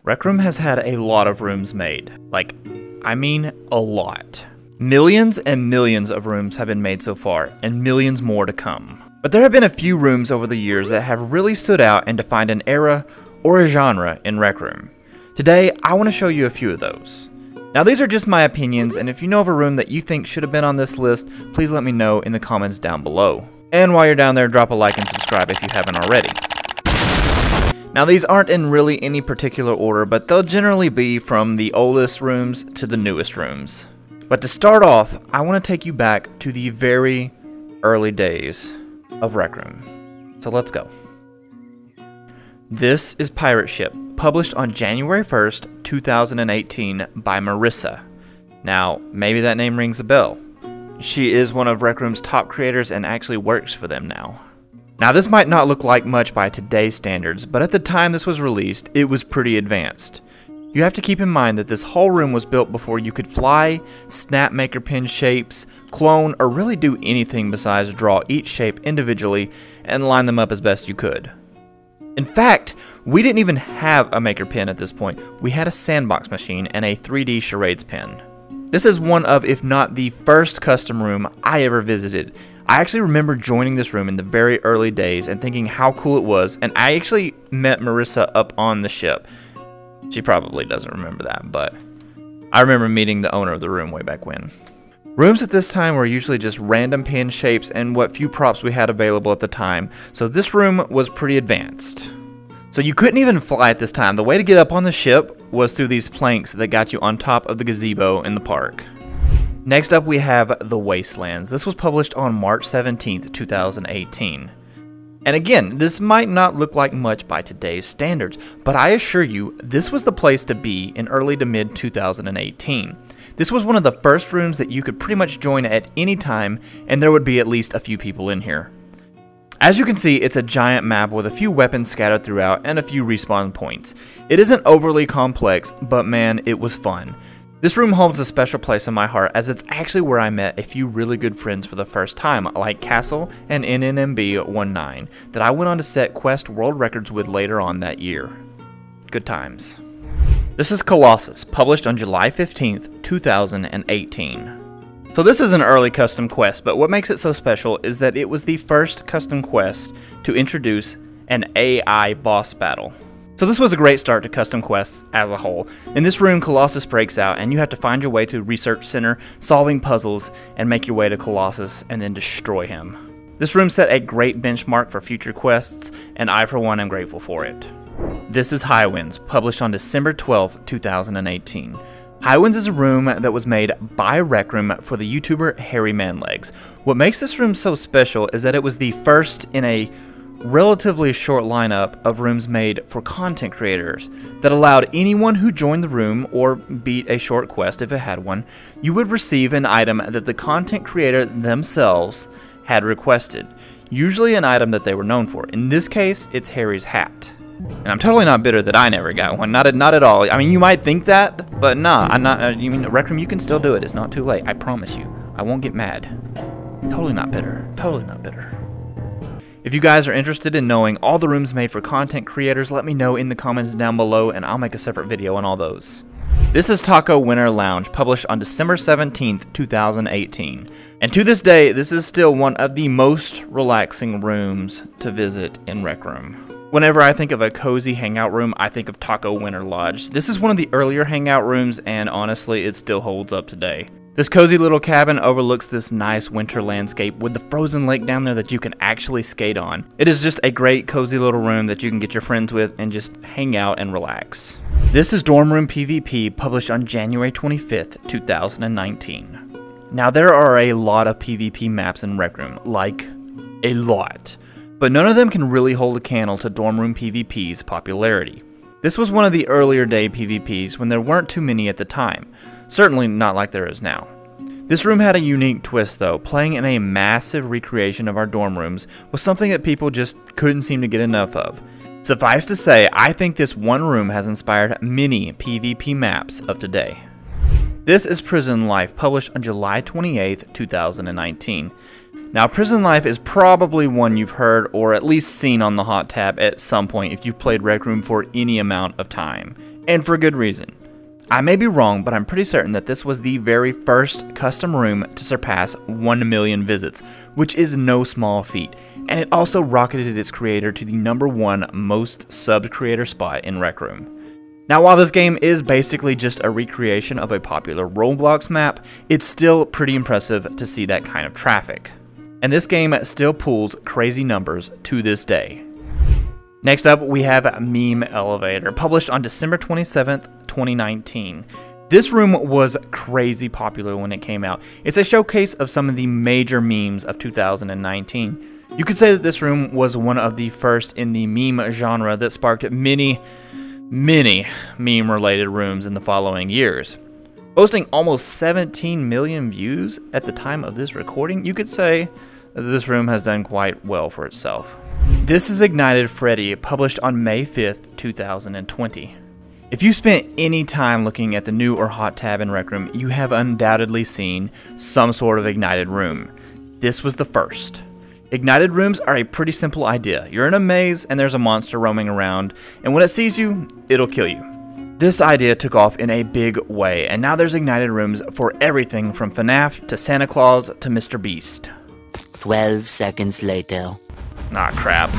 RecRoom has had a lot of rooms made. I mean a lot. Millions and millions of rooms have been made so far, and millions more to come. But there have been a few rooms over the years that have really stood out and defined an era or a genre in RecRoom. Today, I want to show you a few of those. Now these are just my opinions, and if you know of a room that you think should have been on this list, please let me know in the comments down below. And while you're down there, drop a like and subscribe if you haven't already. Now these aren't in really any particular order, but they'll generally be from the oldest rooms to the newest rooms. But to start off, I want to take you back to the very early days of RecRoom. So let's go. This is Pirate Ship, published on January 1st, 2018 by Marissa. Now, maybe that name rings a bell. She is one of RecRoom's top creators and actually works for them now. Now this might not look like much by today's standards, but at the time this was released, it was pretty advanced. You have to keep in mind that this whole room was built before you could fly, snap maker pin shapes, clone, or really do anything besides draw each shape individually and line them up as best you could. In fact, we didn't even have a maker pin at this point. We had a sandbox machine and a 3D charades pin. This is one of, if not the first custom room I ever visited. I actually remember joining this room in the very early days and thinking how cool it was, and I actually met Marissa up on the ship. She probably doesn't remember that, but I remember meeting the owner of the room way back when. Rooms at this time were usually just random pin shapes and what few props we had available at the time, so this room was pretty advanced. So you couldn't even fly at this time. The way to get up on the ship was through these planks that got you on top of the gazebo in the park. Next up we have The Wastelands. This was published on March 17th, 2018. And again, this might not look like much by today's standards, but I assure you, this was the place to be in early to mid 2018. This was one of the first rooms that you could pretty much join at any time, and there would be at least a few people in here. As you can see, it's a giant map with a few weapons scattered throughout and a few respawn points. It isn't overly complex, but man, it was fun. This room holds a special place in my heart as it's actually where I met a few really good friends for the first time, like Castle and NNMB19, that I went on to set Quest world records with later on that year. Good times. This is Colossus, published on July 15th, 2018. So this is an early custom quest, but what makes it so special is that it was the first custom quest to introduce an AI boss battle. So this was a great start to custom quests as a whole. In this room, Colossus breaks out, and you have to find your way to Research Center, solving puzzles, and make your way to Colossus, and then destroy him. This room set a great benchmark for future quests, and I for one am grateful for it. This is Highwinds, published on December 12th, 2018. Highwinds is a room that was made by RecRoom for the YouTuber Hairy Manlegs. What makes this room so special is that it was the first in a relatively short lineup of rooms made for content creators that allowed anyone who joined the room or beat a short quest if it had one, you would receive an item that the content creator themselves had requested, usually an item that they were known for. In this case, it's Harry's hat. And I'm totally not bitter that I never got one, not at all. I mean, you might think that, but nah, I'm not. You mean RecRoom, you can still do it. It's not too late. I promise you. I won't get mad. Totally not bitter. Totally not bitter. If you guys are interested in knowing all the rooms made for content creators, let me know in the comments down below and I'll make a separate video on all those. This is Taco Winter Lounge, published on December 17th, 2018. And to this day, this is still one of the most relaxing rooms to visit in RecRoom. Whenever I think of a cozy hangout room, I think of Taco Winter Lodge. This is one of the earlier hangout rooms, and honestly, it still holds up today. This cozy little cabin overlooks this nice winter landscape with the frozen lake down there that you can actually skate on. It is just a great cozy little room that you can get your friends with and just hang out and relax. This is Dorm Room PvP, published on January 25th, 2019. Now there are a lot of PvP maps in RecRoom, like a lot, but none of them can really hold a candle to Dorm Room PvP's popularity. This was one of the earlier day PvPs when there weren't too many at the time. Certainly not like there is now. This room had a unique twist though. Playing in a massive recreation of our dorm rooms was something that people just couldn't seem to get enough of. Suffice to say, I think this one room has inspired many PvP maps of today. This is Prison Life, published on July 28th, 2019. Now, Prison Life is probably one you've heard or at least seen on the hot tab at some point if you've played RecRoom for any amount of time. And for good reason. I may be wrong, but I'm pretty certain that this was the very first custom room to surpass 1 million visits, which is no small feat, and it also rocketed its creator to the #1 most subbed creator spot in RecRoom. Now, while this game is basically just a recreation of a popular Roblox map, it's still pretty impressive to see that kind of traffic. And this game still pulls crazy numbers to this day. Next up, we have Meme Elevator, published on December 27th, 2019. This room was crazy popular when it came out. It's a showcase of some of the major memes of 2019. You could say that this room was one of the first in the meme genre that sparked many meme-related rooms in the following years. Boasting almost 17 million views at the time of this recording, you could say that this room has done quite well for itself. This is Ignited Freddy, published on May 5th, 2020. If you spent any time looking at the new or hot tab in RecRoom, you have undoubtedly seen some sort of ignited room. This was the first. Ignited rooms are a pretty simple idea. You're in a maze and there's a monster roaming around, and when it sees you, it'll kill you. This idea took off in a big way, and now there's ignited rooms for everything from FNAF to Santa Claus to Mr. Beast. 12 seconds later. Ah, crap.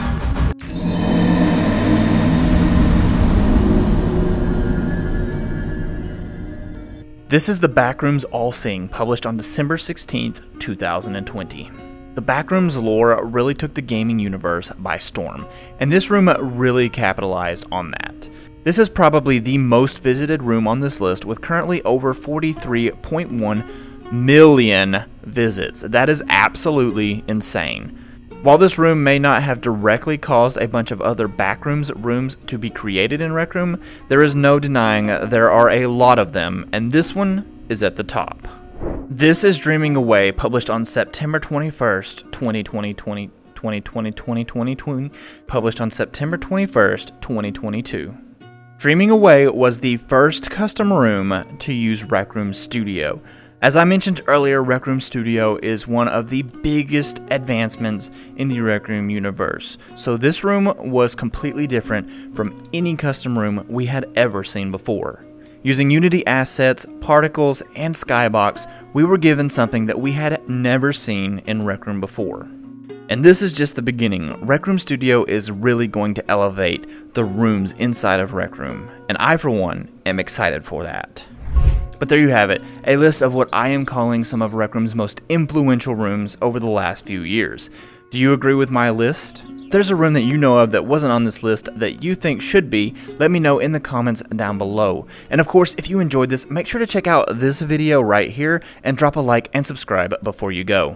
This is the Backrooms All-Seeing, published on December 16th, 2020. The Backrooms lore really took the gaming universe by storm, and this room really capitalized on that. This is probably the most visited room on this list, with currently over 43.1 million visits. That is absolutely insane. While this room may not have directly caused a bunch of other Backrooms rooms to be created in RecRoom, there is no denying there are a lot of them, and this one is at the top. This is Dreaming Away, published on September 21st, 2020, published on September 21st, 2022. Dreaming Away was the first custom room to use RecRoom Studio. As I mentioned earlier, RecRoom Studio is one of the biggest advancements in the RecRoom universe, so this room was completely different from any custom room we had ever seen before. Using Unity assets, particles, and skybox, we were given something that we had never seen in RecRoom before. And this is just the beginning. RecRoom Studio is really going to elevate the rooms inside of RecRoom, and I, for one, am excited for that. But there you have it, a list of what I am calling some of RecRoom's most influential rooms over the last few years. Do you agree with my list? If there's a room that you know of that wasn't on this list that you think should be, let me know in the comments down below. And of course, if you enjoyed this, make sure to check out this video right here and drop a like and subscribe before you go.